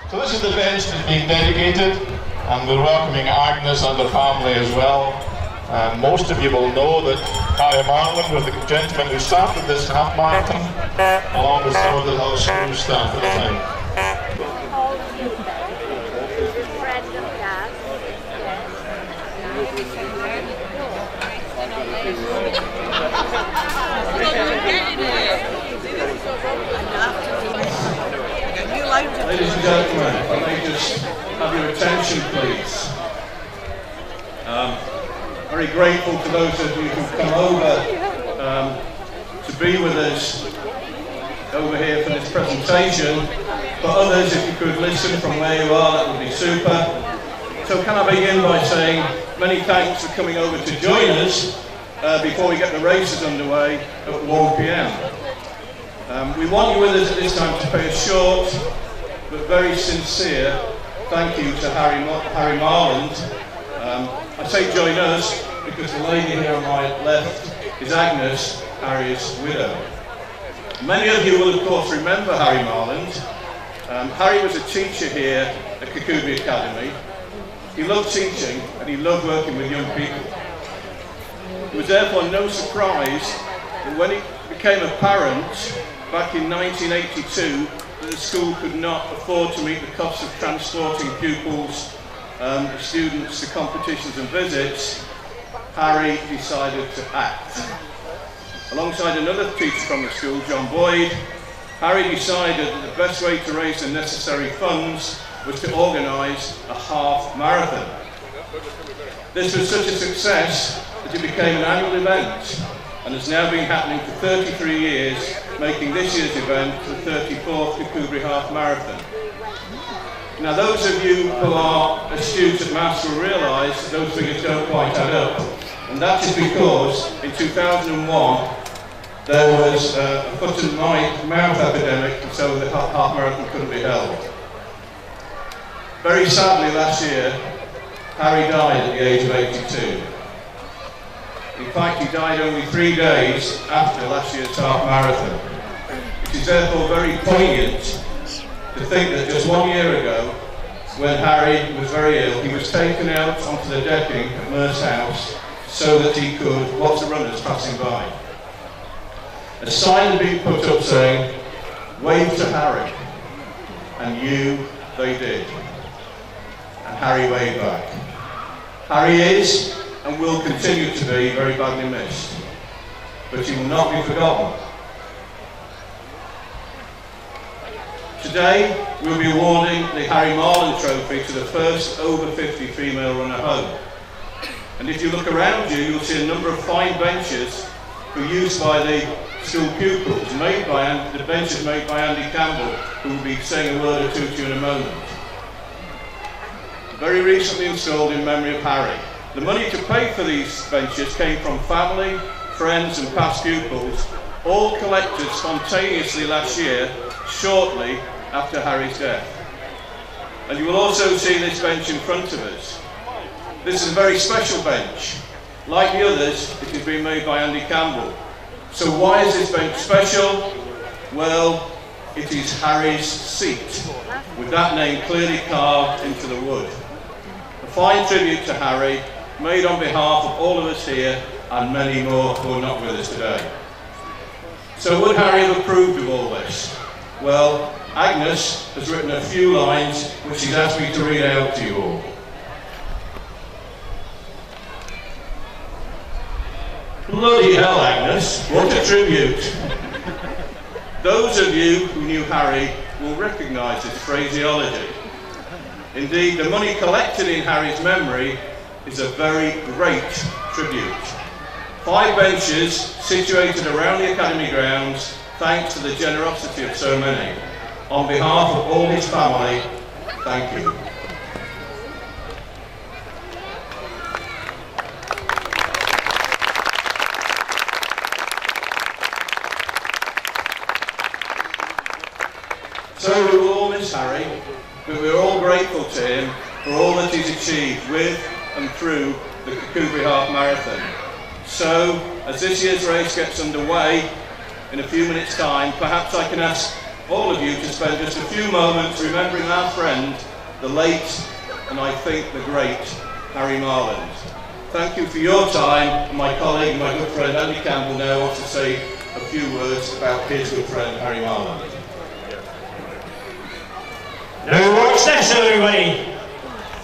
So this is the bench that's being dedicated, and we're welcoming Agnes and her family as well. And most of you will know that Harry Marland was the gentleman who started this half marathon, along with some of the other school staff at the time. Ladies and gentlemen, if I may just have your attention, please. Very grateful to those of you who've come over to be with us over here for this presentation. For others, if you could listen from where you are, that would be super. So can I begin by saying many thanks for coming over to join us before we get the races underway at 1 p.m. We want you with us at this time to pay a short but very sincere thank you to Harry Marland. I say join us because the lady here on my left is Agnes, Harry's widow. Many of you will of course remember Harry Marland. Harry was a teacher here at Kirkcudbright Academy. He loved teaching and he loved working with young people. It was therefore no surprise that when it became apparent back in 1982 that the school could not afford to meet the costs of transporting pupils, students to competitions and visits, Harry decided to act. Alongside another teacher from the school, John Boyd, Harry decided that the best way to raise the necessary funds was to organise a half marathon. This was such a success that it became an annual event and has now been happening for 33 years, making this year's event the 34th Kirkcudbright Half Marathon. Now those of you who are astute at maths will realise that those figures don't quite add up, and that is because in 2001 there was a foot and mouth epidemic, and so the half marathon couldn't be held. Very sadly last year, Harry died at the age of 82. In fact, he died only 3 days after last year's half marathon. It is therefore very poignant to think that just 1 year ago, when Harry was very ill, he was taken out onto the decking at Mer's house so that he could watch the runners passing by. A sign had been put up saying, "Wave to Harry," and they did. And Harry waved back. Harry is and will continue to be very badly missed, but he will not be forgotten. Today we'll be awarding the Harry Marland Trophy to the first over 50 female runner home. And if you look around you, you'll see a number of fine benches were used by the school pupils, the benches made by Andy Campbell, who will be saying a word or two to you in a moment. Very recently installed in memory of Harry. The money to pay for these benches came from family, friends and past pupils, all collected spontaneously last year, shortly after Harry's death. And you will also see this bench in front of us. This is a very special bench. Like the others, it has been made by Andy Campbell. So why is this bench special? Well, it is Harry's seat, with that name clearly carved into the wood. A fine tribute to Harry, made on behalf of all of us here and many more who are not with us today. So would Harry have approved of all this? Well, Agnes has written a few lines which she's asked me to read out to you all. Bloody hell, Agnes, what a tribute. Those of you who knew Harry will recognise this phraseology. Indeed, the money collected in Harry's memory is a very great tribute. 5 benches situated around the Academy grounds, thanks to the generosity of so many. On behalf of all his family, thank you. So we will all miss Harry, but we're all grateful to him for all that he's achieved with and through the Kirkcudbright Half Marathon. So, as this year's race gets underway in a few minutes' time, perhaps I can ask all of you to spend just a few moments remembering our friend, the late and I think the great Harry Marland. Thank you for your time, and my colleague and my good friend Andy Campbell now wants to say a few words about his good friend Harry Marland. Now watch this, everybody.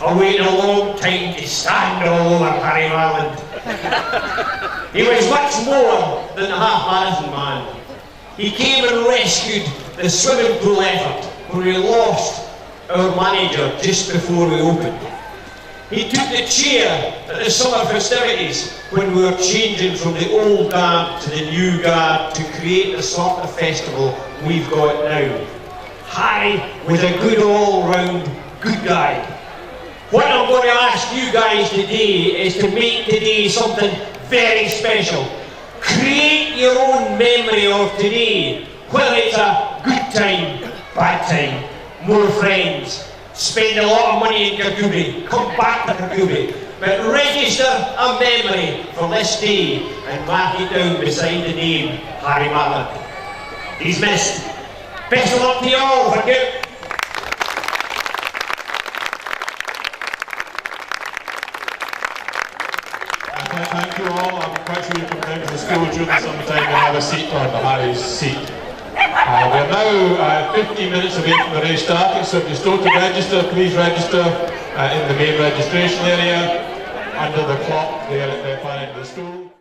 I waited a long time to stand all over Harry Marland. He was much more than a half-marathon man. He came and rescued the swimming pool effort when we lost our manager just before we opened. He took the chair at the summer festivities when we were changing from the old guard to the new guard to create the sort of festival we've got now. Harry was a good all-round good guy. What I'm going to ask you guys today is to make today something very special. Create your own memory of today, whether it's a good time, bad time, more friends, spend a lot of money in Kirkcudbright, come back to Kirkcudbright, but register a memory for this day and mark it down beside the name Harry Marland. He's missed. Best of luck to you all. Thank you. Thank you all. I'm quite sure you can come down to the school during the summertime and have a seat on the Harry's seat. We're now 15 minutes away from the race starting, so if you're still to register, please register in the main registration area under the clock there at the far end of the school.